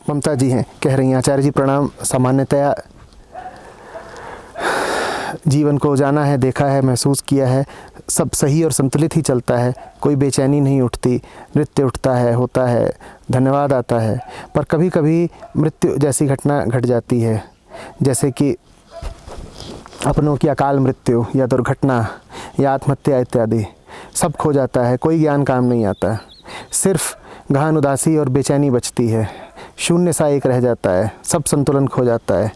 ममता जी हैं, कह रही हैं, आचार्य जी प्रणाम। सामान्यतया जीवन को जाना है, देखा है, महसूस किया है, सब सही और संतुलित ही चलता है, कोई बेचैनी नहीं उठती, नृत्य उठता है, होता है, धन्यवाद आता है। पर कभी कभी मृत्यु जैसी घटना घट जाती है, जैसे कि अपनों की अकाल मृत्यु या दुर्घटना या आत्महत्या इत्यादि। सब खो जाता है, कोई ज्ञान काम नहीं आता, सिर्फ गहन उदासी और बेचैनी बचती है, शून्य सा एक रह जाता है, सब संतुलन खो जाता है।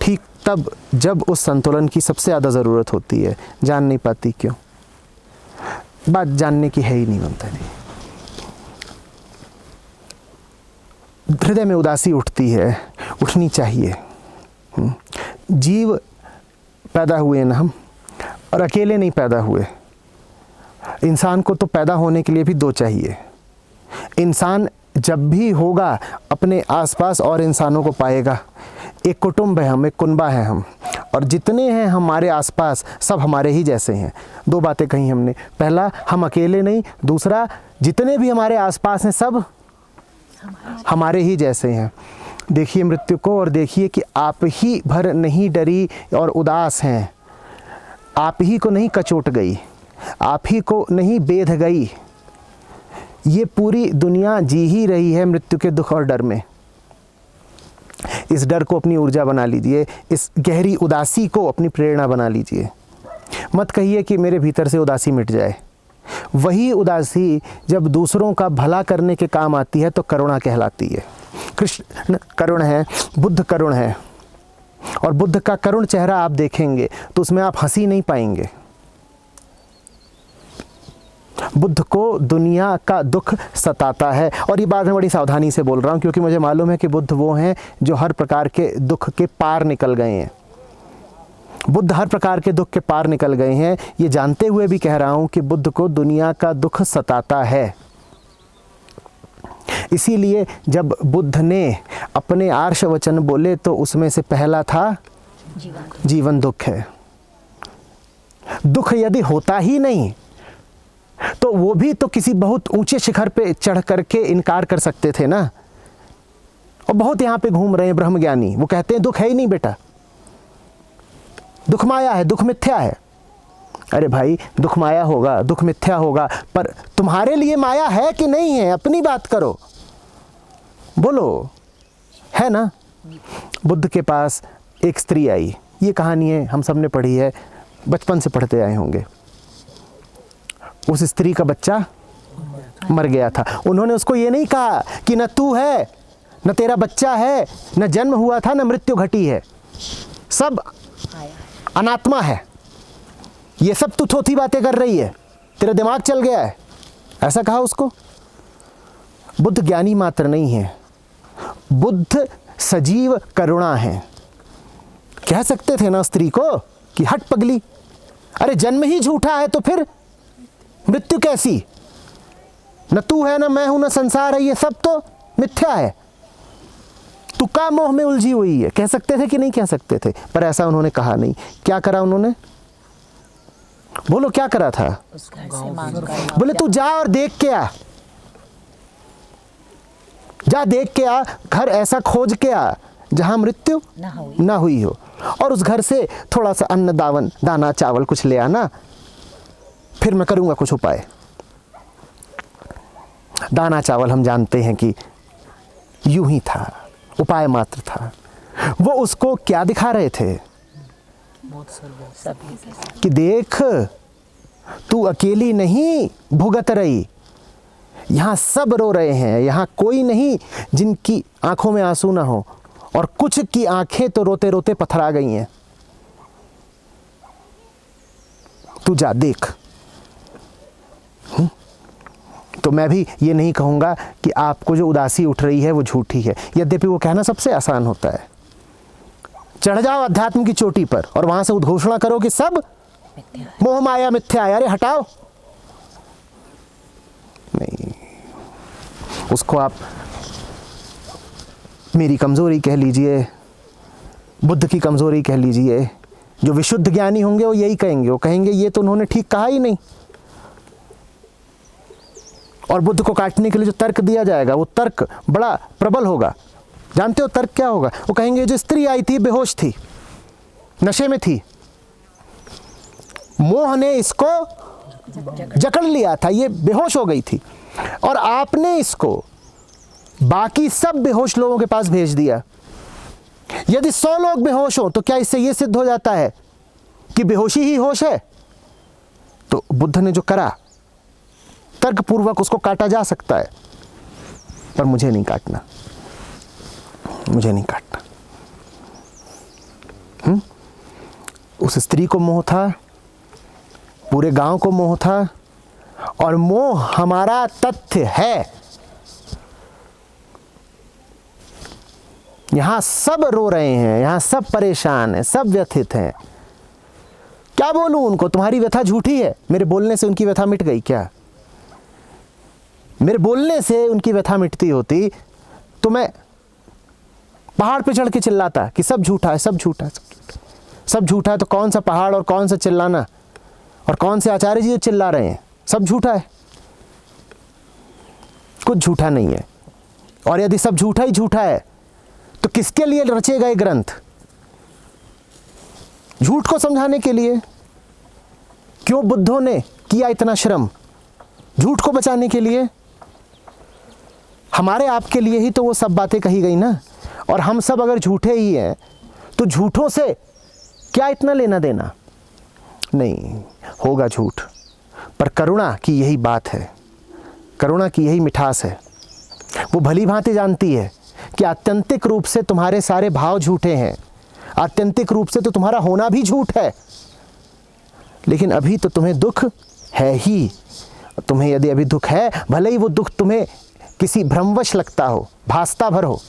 ठीक तब जब उस संतुलन की सबसे ज़्यादा ज़रूरत होती है, जान नहीं पाती क्यों। बात जानने की है ही नहीं ममता जी। हृदय में उदासी उठती है, उठनी चाहिए। जीव पैदा हुए ना हम, और अकेले नहीं पैदा हुए। इंसान को तो पैदा होने के लिए भी दो चाहिए। इंसान जब भी होगा अपने आसपास और इंसानों को पाएगा। एक कुटुंब है हम, एक कुनबा है हम, और जितने हैं हमारे आसपास सब हमारे ही जैसे हैं। दो बातें कही हमने, पहला हम अकेले नहीं, दूसरा जितने भी हमारे आसपास हैं सब हमारे ही जैसे हैं। देखिए मृत्यु को और देखिए कि आप ही भर नहीं डरी और उदास हैं, आप ही को नहीं कचोट गई, आप ही को नहीं बेध गई। ये पूरी दुनिया जी ही रही है मृत्यु के दुख और डर में। इस डर को अपनी ऊर्जा बना लीजिए, इस गहरी उदासी को अपनी प्रेरणा बना लीजिए। मत कहिए कि मेरे भीतर से उदासी मिट जाए। वही उदासी जब दूसरों का भला करने के काम आती है तो करुणा कहलाती है। कृष्ण करुण है, बुद्ध करुण है, और बुद्ध का करुण चेहरा आप देखेंगे तो उसमें आप हंसी नहीं पाएंगे। बुद्ध को दुनिया का दुख सताता है, और ये बात मैं बड़ी सावधानी से बोल रहा हूँ क्योंकि मुझे मालूम है कि बुद्ध वो हैं जो हर प्रकार के दुख के पार निकल गए हैं। बुद्ध हर प्रकार के दुख के पार निकल गए हैं, ये जानते हुए भी कह रहा हूँ कि बुद्ध को दुनिया का दुख सताता है। इसीलिए जब बुद्ध ने अपने आर्ष वचन बोले तो उसमें से पहला था जीवन दुख है। दुख यदि होता ही नहीं तो वो भी तो किसी बहुत ऊंचे शिखर पे चढ़ करके इनकार कर सकते थे ना। और बहुत यहाँ पे घूम रहे हैं ब्रह्मज्ञानी, वो कहते हैं दुख है ही नहीं बेटा, दुख माया है, दुख मिथ्या है। अरे भाई दुख माया होगा, दुख मिथ्या होगा, पर तुम्हारे लिए माया है कि नहीं है, अपनी बात करो, बोलो, है ना। बुद्ध के पास एक स्त्री आई, ये कहानी है हम सब ने पढ़ी है, बचपन से पढ़ते आए होंगे। उस स्त्री का बच्चा मर गया था। उन्होंने उसको ये नहीं कहा कि न तू है, न तेरा बच्चा है, न जन्म हुआ था, न मृत्यु घटी है, सब अनात्मा है, ये सब तू थोथी बातें कर रही है, तेरा दिमाग चल गया है, ऐसा कहा उसको। बुद्ध ज्ञानी मात्र नहीं है, बुद्ध सजीव करुणा है। कह सकते थे ना स्त्री को कि हट पगली, अरे जन्म ही झूठा है तो फिर मृत्यु कैसी, न तू है, न मैं हूं, न संसार है, ये सब तो मिथ्या है, तू का मोह में उलझी हुई है। कह सकते थे कि नहीं कह सकते थे, पर ऐसा उन्होंने कहा नहीं। क्या करा उन्होंने, बोलो क्या करा था। बोले तू जा और देख के आ, जा देख के आ, घर ऐसा खोज के आ जहां मृत्यु ना हुई हो, और उस घर से थोड़ा सा अन्न दाना चावल कुछ ले आना, फिर मैं करूंगा कुछ उपाय। दाना चावल हम जानते हैं कि यूं ही था, उपाय मात्र था। वो उसको क्या दिखा रहे थे कि देख तू अकेली नहीं भुगत रही, यहां सब रो रहे हैं, यहां कोई नहीं जिनकी आंखों में आंसू ना हो, और कुछ की आंखें तो रोते रोते पथरा गई हैं। तू जा देख। तो मैं भी ये नहीं कहूँगा कि आपको जो उदासी उठ रही है वो झूठी है, यद्यपि वो कहना सबसे आसान होता है। चढ़ जाओ अध्यात्म की चोटी पर और वहां से उद्घोषणा करो कि सब मोह माया मिथ्या है, अरे हटाओ। नहीं, उसको आप मेरी कमजोरी कह लीजिए, बुद्ध की कमजोरी कह लीजिए। जो विशुद्ध ज्ञानी होंगे वो यही कहेंगे, वो कहेंगे ये तो उन्होंने ठीक कहा ही नहीं। और बुद्ध को काटने के लिए जो तर्क दिया जाएगा वो तर्क बड़ा प्रबल होगा, जानते हो तर्क क्या होगा? वो कहेंगे जो स्त्री आई थी बेहोश थी, नशे में थी, मोह ने इसको जकड़ लिया था, ये बेहोश हो गई थी, और आपने इसको बाकी सब बेहोश लोगों के पास भेज दिया। यदि 100 लोग बेहोश हो तो क्या इससे यह सिद्ध हो जाता है कि बेहोशी ही होश है? तो बुद्ध ने जो करा, तर्कपूर्वक उसको काटा जा सकता है, पर मुझे नहीं काटना, मुझे नहीं काटना। उस स्त्री को मोह था, पूरे गांव को मोह था, और मोह हमारा तथ्य है। यहां सब रो रहे हैं, यहां सब परेशान हैं, सब व्यथित हैं। क्या बोलूं उनको? तुम्हारी व्यथा झूठी है। मेरे बोलने से उनकी व्यथा मिट गई क्या? मेरे बोलने से उनकी व्यथा मिटती होती तो मैं पहाड़ पे चढ़ के चिल्लाता कि सब झूठा है, सब झूठा है, सब झूठा है। तो कौन सा पहाड़ और कौन सा चिल्लाना, और कौन से आचार्य जी चिल्ला रहे हैं? सब झूठा है, कुछ झूठा नहीं है। और यदि सब झूठा ही झूठा है तो किसके लिए रचे गए ग्रंथ? झूठ को समझाने के लिए। क्यों बुद्धों ने किया इतना श्रम? झूठ को बचाने के लिए। हमारे आपके लिए ही तो वो सब बातें कही गई ना। और हम सब अगर झूठे ही हैं तो झूठों से क्या इतना लेना देना? नहीं, होगा झूठ, पर करुणा की यही बात है, करुणा की यही मिठास है। वो भली भांति जानती है कि आत्यंतिक रूप से तुम्हारे सारे भाव झूठे हैं, आत्यंतिक रूप से तो तुम्हारा होना भी झूठ है, लेकिन अभी तो तुम्हें दुख है ही। तुम्हें यदि अभी दुख है, भले ही वो दुख तुम्हें किसी भ्रमवश लगता हो, भासता भर हो,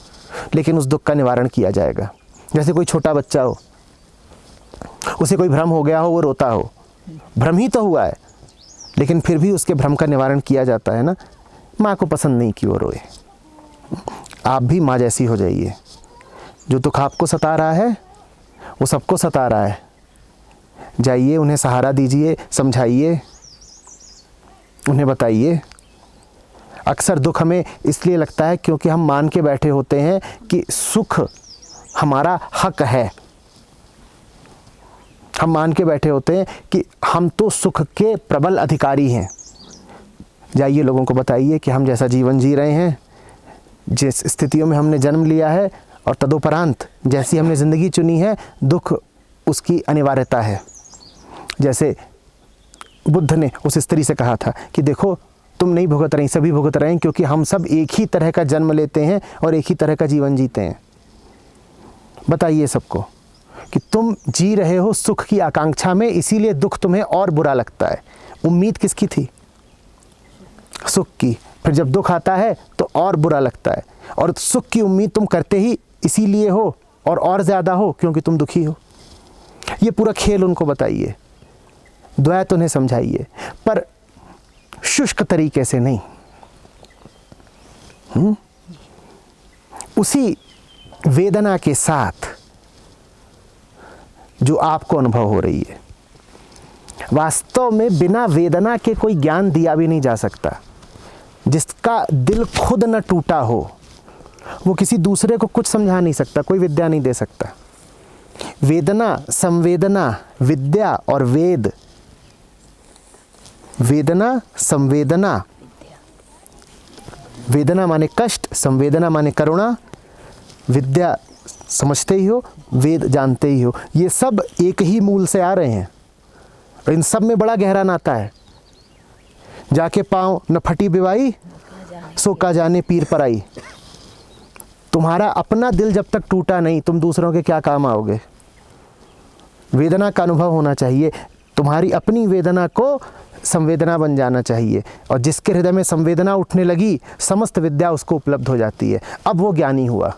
लेकिन उस दुख का निवारण किया जाएगा। जैसे कोई छोटा बच्चा हो, उसे कोई भ्रम हो गया हो, वो रोता हो, भ्रम ही तो हुआ है, लेकिन फिर भी उसके भ्रम का निवारण किया जाता है ना। माँ को पसंद नहीं कि वो रोए। आप भी माँ जैसी हो जाइए। जो दुख आपको सता रहा है वो सबको सता रहा है। जाइए, उन्हें सहारा दीजिए, समझाइए, उन्हें बताइए। अक्सर दुख हमें इसलिए लगता है क्योंकि हम मान के बैठे होते हैं कि सुख हमारा हक है। हम मान के बैठे होते हैं कि हम तो सुख के प्रबल अधिकारी हैं। जाइए, लोगों को बताइए कि हम जैसा जीवन जी रहे हैं, जिस स्थितियों में हमने जन्म लिया है और तदुपरांत जैसी हमने ज़िंदगी चुनी है, दुख उसकी अनिवार्यता है। जैसे बुद्ध ने उस स्त्री से कहा था कि देखो, तुम नहीं भुगत रही, सभी भुगत रहे हैं, क्योंकि हम सब एक ही तरह का जन्म लेते हैं और एक ही तरह का जीवन जीते हैं। बताइए सबको कि तुम जी रहे हो सुख की आकांक्षा में, इसीलिए दुख तुम्हें और बुरा लगता है। उम्मीद किसकी थी? सुख की। फिर जब दुख आता है तो और बुरा लगता है, और सुख की उम्मीद तुम करते ही इसीलिए हो और ज़्यादा हो क्योंकि तुम दुखी हो। ये पूरा खेल उनको बताइए, द्वैत उन्हें समझाइए, पर शुष्क तरीके से नहीं। उसी वेदना के साथ जो आपको अनुभव हो रही है। वास्तव में बिना वेदना के कोई ज्ञान दिया भी नहीं जा सकता। जिसका दिल खुद न टूटा हो वो किसी दूसरे को कुछ समझा नहीं सकता, कोई विद्या नहीं दे सकता। वेदना, संवेदना, विद्या और वेद। वेदना, संवेदना, वेदना माने कष्ट, संवेदना माने करुणा, विद्या समझते ही हो, वेद जानते ही हो। ये सब एक ही मूल से आ रहे हैं और इन सब में बड़ा गहरा नाता है। जाके पाँव न फटी बिवाई, सो का जाने पीर पराई। तुम्हारा अपना दिल जब तक टूटा नहीं, तुम दूसरों के क्या काम आओगे? वेदना का अनुभव होना चाहिए। तुम्हारी अपनी वेदना को संवेदना बन जाना चाहिए, और जिसके हृदय में संवेदना उठने लगी, समस्त विद्या उसको उपलब्ध हो जाती है। अब वो ज्ञानी हुआ।